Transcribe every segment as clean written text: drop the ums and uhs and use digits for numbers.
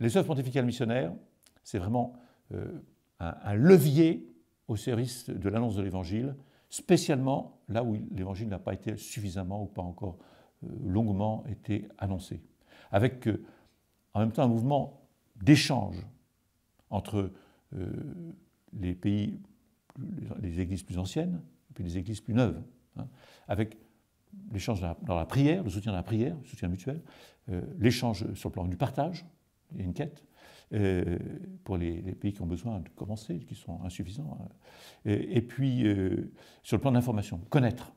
Les œuvres pontificales missionnaires, c'est vraiment un levier au service de l'annonce de l'Évangile, spécialement là où l'Évangile n'a pas été suffisamment ou pas encore longuement été annoncé. Avec en même temps un mouvement d'échange entre les pays, les églises plus anciennes et puis les églises plus neuves, hein, avec l'échange dans la prière, le soutien dans la prière, le soutien mutuel, l'échange sur le plan du partage, il y a une quête, pour les pays qui ont besoin de commencer, qui sont insuffisants, et puis sur le plan de l'information, connaître.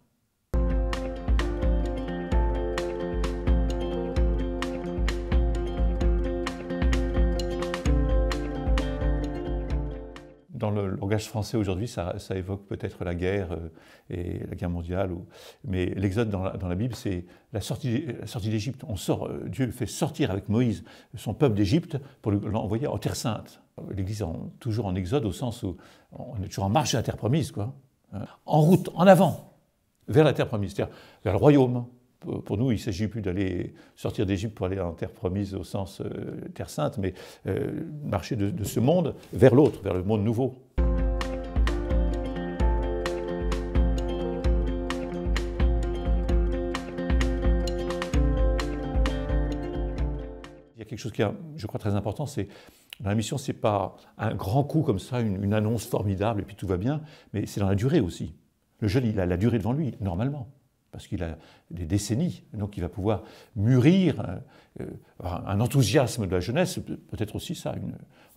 Dans le langage français aujourd'hui, ça évoque peut-être la guerre et la guerre mondiale, mais l'Exode dans la Bible, c'est la sortie d'Égypte. Dieu fait sortir avec Moïse son peuple d'Égypte pour l'envoyer en Terre Sainte. L'Église est toujours en Exode au sens où on est toujours en marche à la Terre promise, quoi. En route, en avant, vers la Terre promise, c'est-à-dire vers le royaume. Pour nous, il ne s'agit plus d'aller sortir d'Égypte pour aller en terre promise au sens terre sainte, mais marcher de ce monde vers l'autre, vers le monde nouveau. Il y a quelque chose qui est, je crois, très important, c'est dans la mission, ce n'est pas un grand coup comme ça, une annonce formidable et puis tout va bien, mais c'est dans la durée aussi. Le jeune, il a la durée devant lui, normalement, parce qu'il a des décennies, donc il va pouvoir mûrir un enthousiasme de la jeunesse, peut-être aussi ça,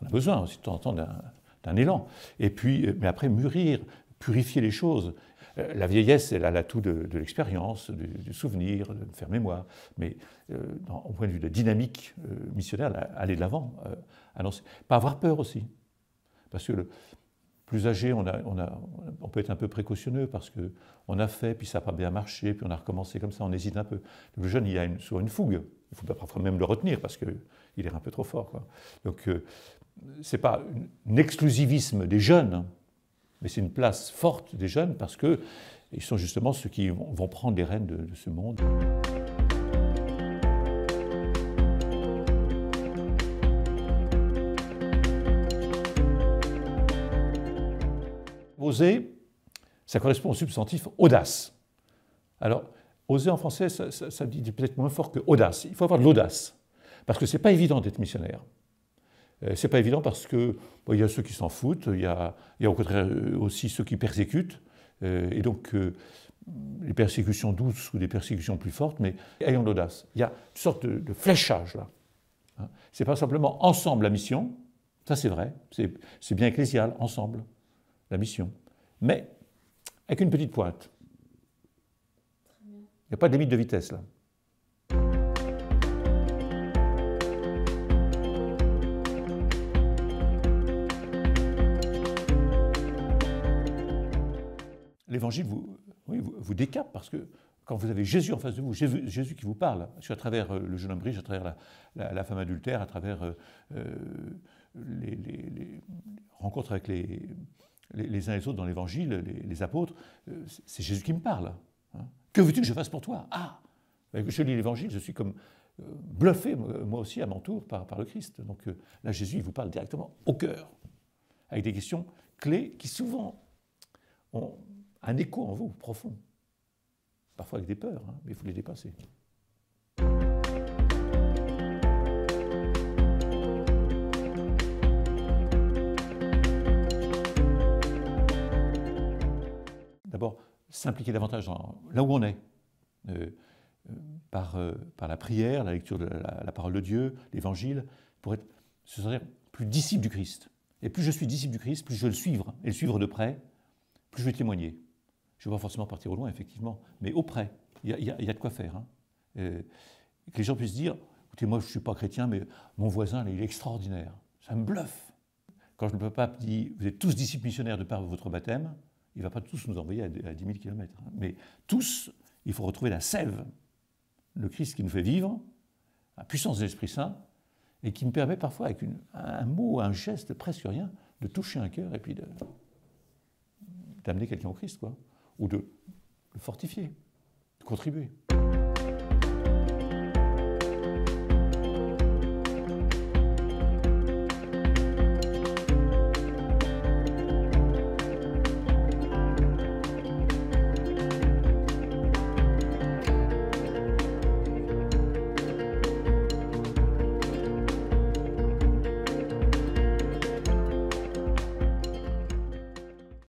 on a besoin aussi de temps en temps d'un élan, et puis, mais après mûrir, purifier les choses. La vieillesse, elle a l'atout de l'expérience, du souvenir, de faire mémoire, mais au point de vue de la dynamique missionnaire, aller de l'avant, annoncer. Pas avoir peur aussi, parce que plus âgé, on peut être un peu précautionneux parce qu'on a fait, puis ça n'a pas bien marché, puis on a recommencé comme ça, on hésite un peu. Le jeune, il a souvent une fougue. Il faut parfois même le retenir parce qu'il est un peu trop fort, quoi. Donc, ce n'est pas un exclusivisme des jeunes, mais c'est une place forte des jeunes parce qu'ils sont justement ceux qui vont prendre les rênes de ce monde. Oser, ça correspond au substantif audace. Alors, oser en français, ça dit peut-être moins fort que audace. Il faut avoir de l'audace, parce que ce n'est pas évident d'être missionnaire. Ce n'est pas évident parce qu'il y a ceux qui s'en foutent, il y a au contraire aussi ceux qui persécutent, et donc les persécutions douces ou des persécutions plus fortes, mais ayons de l'audace. Il y a une sorte de fléchage là. Ce n'est pas simplement ensemble la mission, ça c'est vrai, c'est bien ecclésial, ensemble. La mission, mais avec une petite pointe. Il n'y a pas de limite de vitesse là. L'évangile vous décape parce que quand vous avez Jésus en face de vous, Jésus qui vous parle, à travers le jeune homme riche, à travers la femme adultère, à travers les rencontres avec les uns et les autres dans l'Évangile, les apôtres, c'est Jésus qui me parle. Hein. Que veux-tu que je fasse pour toi? Ah, je lis l'Évangile, je suis comme bluffé, moi aussi, à mon tour, par le Christ. Donc là, Jésus, il vous parle directement au cœur, avec des questions clés qui souvent ont un écho en vous, profond. Parfois avec des peurs, hein, mais il faut les dépasser. D'abord, s'impliquer davantage là où on est, par la prière, la lecture de la parole de Dieu, l'Évangile, pour se sentir plus disciple du Christ. Et plus je suis disciple du Christ, plus je vais le suivre, et le suivre de près, plus je vais témoigner. Je ne vais pas forcément partir au loin, effectivement, mais auprès, il y a de quoi faire. Hein. Que les gens puissent dire, écoutez, moi je ne suis pas chrétien, mais mon voisin, là, il est extraordinaire. Ça me bluffe. Quand le pape dit, vous êtes tous disciples missionnaires de par votre baptême, il ne va pas tous nous envoyer à 10 000 km. Hein. Mais tous, il faut retrouver la sève, le Christ qui nous fait vivre, la puissance de l'Esprit Saint, et qui me permet parfois, avec un mot, un geste, presque rien, de toucher un cœur et puis d'amener quelqu'un au Christ, quoi, ou de le fortifier, de contribuer.